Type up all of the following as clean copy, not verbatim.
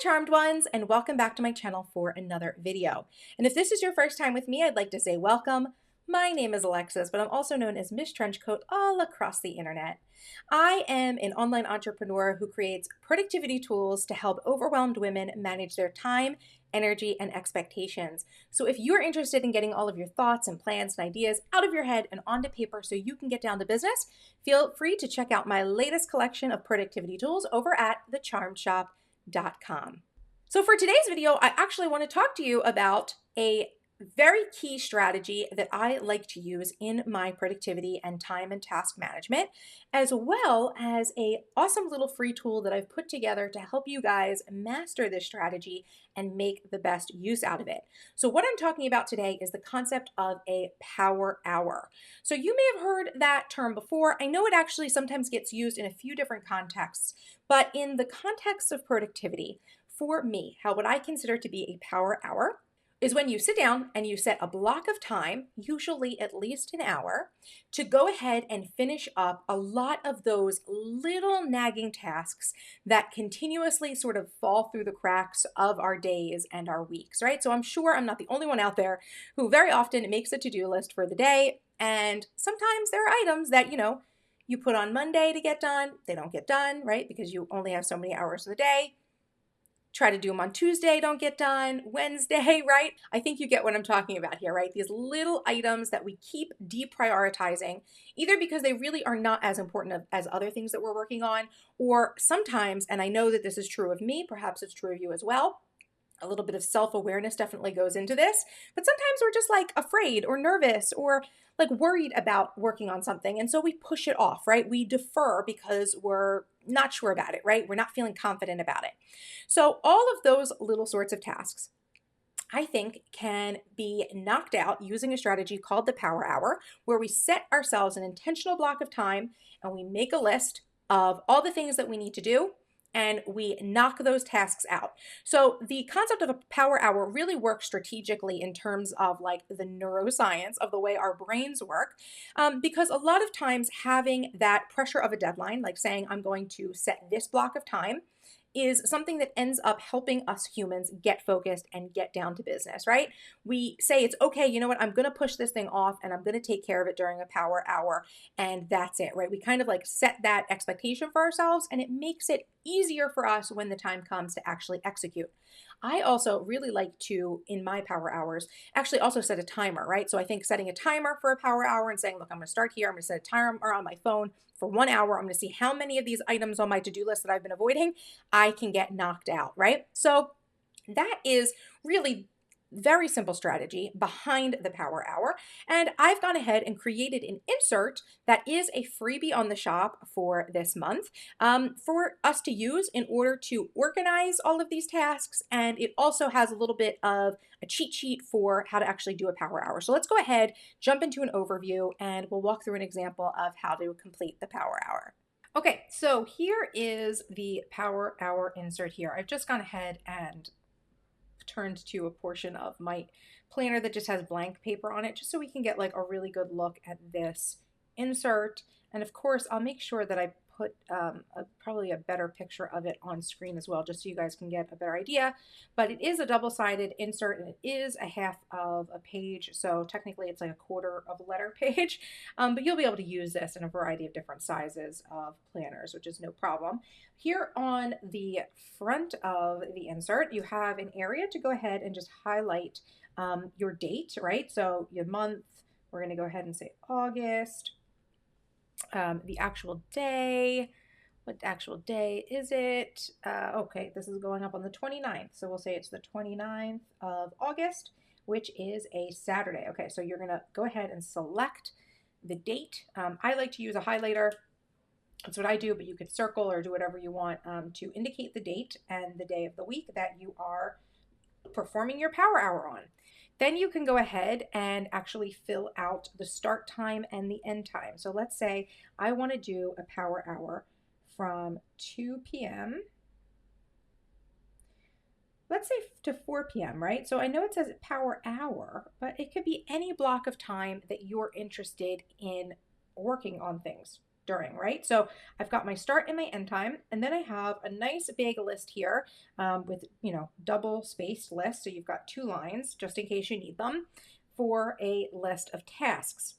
charmed ones, and welcome back to my channel for another video. And if this is your first time with me, I'd like to say welcome. My name is Alexis, but I'm also known as MissTrenchcoat all across the internet. I am an online entrepreneur who creates productivity tools to help overwhelmed women manage their time, energy, and expectations. So if you're interested in getting all of your thoughts and plans and ideas out of your head and onto paper so you can get down to business, feel free to check out my latest collection of productivity tools over at thecharmedshop.com. So for today's video, I actually want to talk to you about a very key strategy that I like to use in my productivity and time and task management, as well as an awesome little free tool that I've put together to help you guys master this strategy and make the best use out of it. So what I'm talking about today is the concept of a power hour. So you may have heard that term before. I know it actually sometimes gets used in a few different contexts, but in the context of productivity, for me, what I consider to be a power hour is when you sit down and you set a block of time, usually at least an hour, to go ahead and finish up a lot of those little nagging tasks that continuously sort of fall through the cracks of our days and our weeks, right? So I'm sure I'm not the only one out there who very often makes a to-do list for the day, and sometimes there are items that, you put on Monday to get done, they don't get done, right? Because you only have so many hours in the day. Try to do them on Tuesday, don't get done, Wednesday, right? I think you get what I'm talking about here, right? These little items that we keep deprioritizing, either because they really are not as important as other things that we're working on, or sometimes, and I know that this is true of me, perhaps it's true of you as well, a little bit of self-awareness definitely goes into this, but sometimes we're just like afraid or nervous or like worried about working on something. And so we push it off, right? We defer because we're not sure about it, right? We're not feeling confident about it. So all of those little sorts of tasks, I think, can be knocked out using a strategy called the power hour, where we set ourselves an intentional block of time and we make a list of all the things that we need to do, and we knock those tasks out. So the concept of a power hour really works strategically in terms of like the neuroscience of the way our brains work, because a lot of times having that pressure of a deadline, like saying I'm going to set this block of time, is something that ends up helping us humans get focused and get down to business, right? We say it's okay, you know what, I'm gonna push this thing off and I'm gonna take care of it during a power hour, and that's it, right? We kind of like set that expectation for ourselves, and it makes it easier for us when the time comes to actually execute. I also really like to, in my power hours, actually also set a timer, right? So I think setting a timer for a power hour and saying, look, I'm gonna start here, I'm gonna set a timer on my phone for 1 hour, I'm gonna see how many of these items on my to-do list that I've been avoiding I can get knocked out, right? So that is really very simple strategy behind the power hour. And I've gone ahead and created an insert that is a freebie on the shop for this month, for us to use in order to organize all of these tasks. And it also has a little bit of a cheat sheet for how to actually do a power hour. So let's go ahead, jump into an overview, and we'll walk through an example of how to complete the power hour. Okay, so here is the power hour insert here. I've just gone ahead and turned to a portion of my planner that just has blank paper on it, just so we can get like a really good look at this insert. And of course, I'll make sure that I put probably a better picture of it on screen as well, just so you guys can get a better idea. But it is a double-sided insert, and it is a half of a page, so technically it's like a quarter of a letter page. But you'll be able to use this in a variety of different sizes of planners, which is no problem. Here on the front of the insert, you have an area to go ahead and just highlight your date, right? So your month, we're going to go ahead and say August. The actual day, what actual day is it? Okay, this is going up on the 29th, so we'll say it's the 29th of August, which is a Saturday. Okay, so you're gonna go ahead and select the date. I like to use a highlighter. That's what I do, but you could circle or do whatever you want to indicate the date and the day of the week that you are performing your power hour on. Then you can go ahead and actually fill out the start time and the end time. So let's say I want to do a power hour from 2 p.m. Let's say to 4 p.m., right? So I know it says power hour, but it could be any block of time that you're interested in working on things. during, right? So I've got my start and my end time, and then I have a nice big list here with, double spaced lists. So you've got 2 lines just in case you need them for a list of tasks.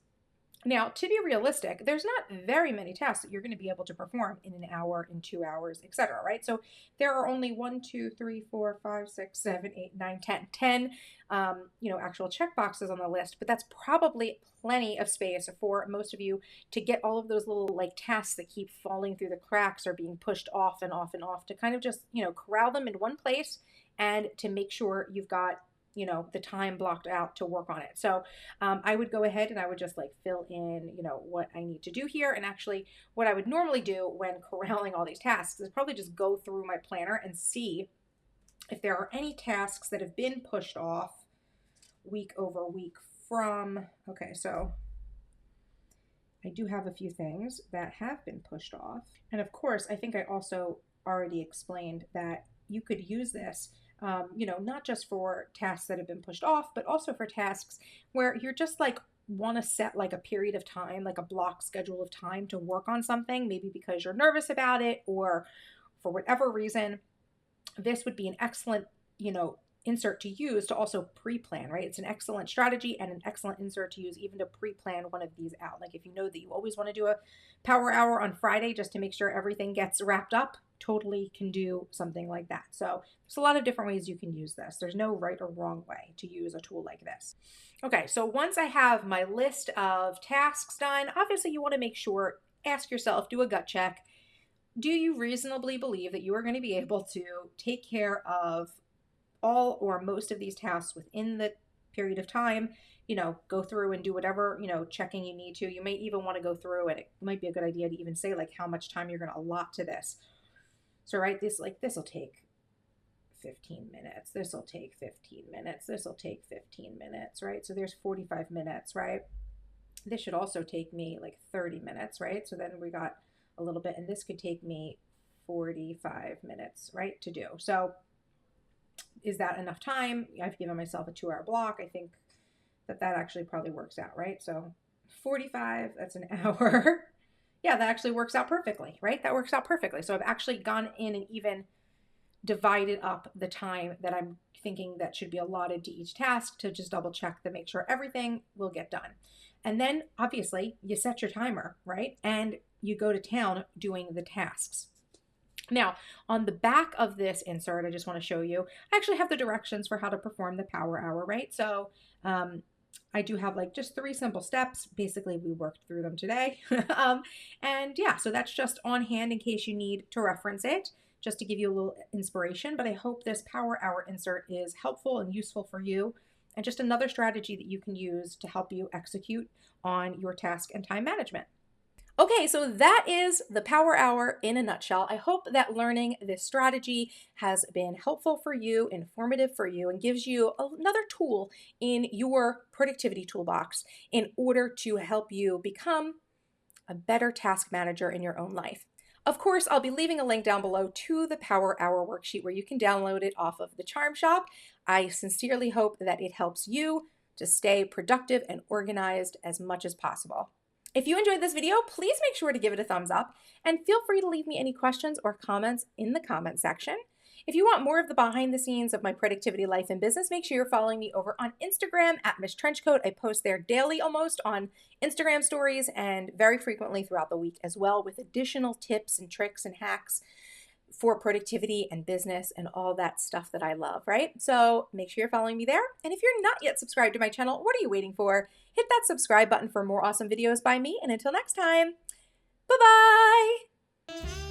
Now, to be realistic, there's not very many tasks that you're going to be able to perform in an hour, in 2 hours, etc. Right? So there are only 1, 2, 3, 4, 5, 6, 7, 8, 9, 10, actual checkboxes on the list, but that's probably plenty of space for most of you to get all of those little like tasks that keep falling through the cracks or being pushed off and off and off, to kind of just, corral them in one place and to make sure you've got the time blocked out to work on it. So I would go ahead and I would just like fill in, what I need to do here. And actually what I would normally do when corralling all these tasks is probably just go through my planner and see if there are any tasks that have been pushed off week over week from, okay, so I do have a few things that have been pushed off. And of course, I think I also already explained that you could use this not just for tasks that have been pushed off, but also for tasks where you're just like want to set like a period of time, like a block schedule of time to work on something, maybe because you're nervous about it or for whatever reason. This would be an excellent, insert to use to also pre-plan, right? It's an excellent strategy and an excellent insert to use even to pre-plan one of these out. Like if you know that you always want to do a power hour on Friday just to make sure everything gets wrapped up, totally can do something like that. So there's a lot of different ways you can use this. There's no right or wrong way to use a tool like this. Okay, so once I have my list of tasks done, obviously you want to make sure, ask yourself, do a gut check. Do you reasonably believe that you are going to be able to take care of all or most of these tasks within the period of time? Go through and do whatever, checking you need to. You may even want to go through and it might be a good idea to even say like how much time you're going to allot to this. So, right, this will take 15 minutes. This will take 15 minutes. This will take 15 minutes, right? So there's 45 minutes, right? This should also take me like 30 minutes, right? So then we got a little bit, and this could take me 45 minutes, right, to do. So is that enough time? I've given myself a 2-hour block. I think that actually probably works out, right? So 45, that's an hour. Yeah, that actually works out perfectly, right? That works out perfectly. So I've actually gone in and even divided up the time that I'm thinking that should be allotted to each task to just double check to make sure everything will get done. And then obviously you set your timer, right? And you go to town doing the tasks. Now, on the back of this insert, I just want to show you, I actually have the directions for how to perform the power hour, right? So I do have like just 3 simple steps. Basically, we worked through them today. And yeah, so that's just on hand in case you need to reference it, just to give you a little inspiration. But I hope this power hour insert is helpful and useful for you, and just another strategy that you can use to help you execute on your task and time management. Okay, so that is the power hour in a nutshell. I hope that learning this strategy has been helpful for you, informative for you, and gives you another tool in your productivity toolbox in order to help you become a better task manager in your own life. Of course, I'll be leaving a link down below to the Power Hour worksheet where you can download it off of the Charm Shop. I sincerely hope that it helps you to stay productive and organized as much as possible. If you enjoyed this video, please make sure to give it a thumbs up and feel free to leave me any questions or comments in the comment section. If you want more of the behind the scenes of my productivity life and business, make sure you're following me over on Instagram at MissTrenchcoat. I post there daily almost on Instagram stories and very frequently throughout the week as well, with additional tips and tricks and hacks for productivity and business and all that stuff that I love, right? So make sure you're following me there. And if you're not yet subscribed to my channel, what are you waiting for? Hit that subscribe button for more awesome videos by me. And until next time, bye-bye.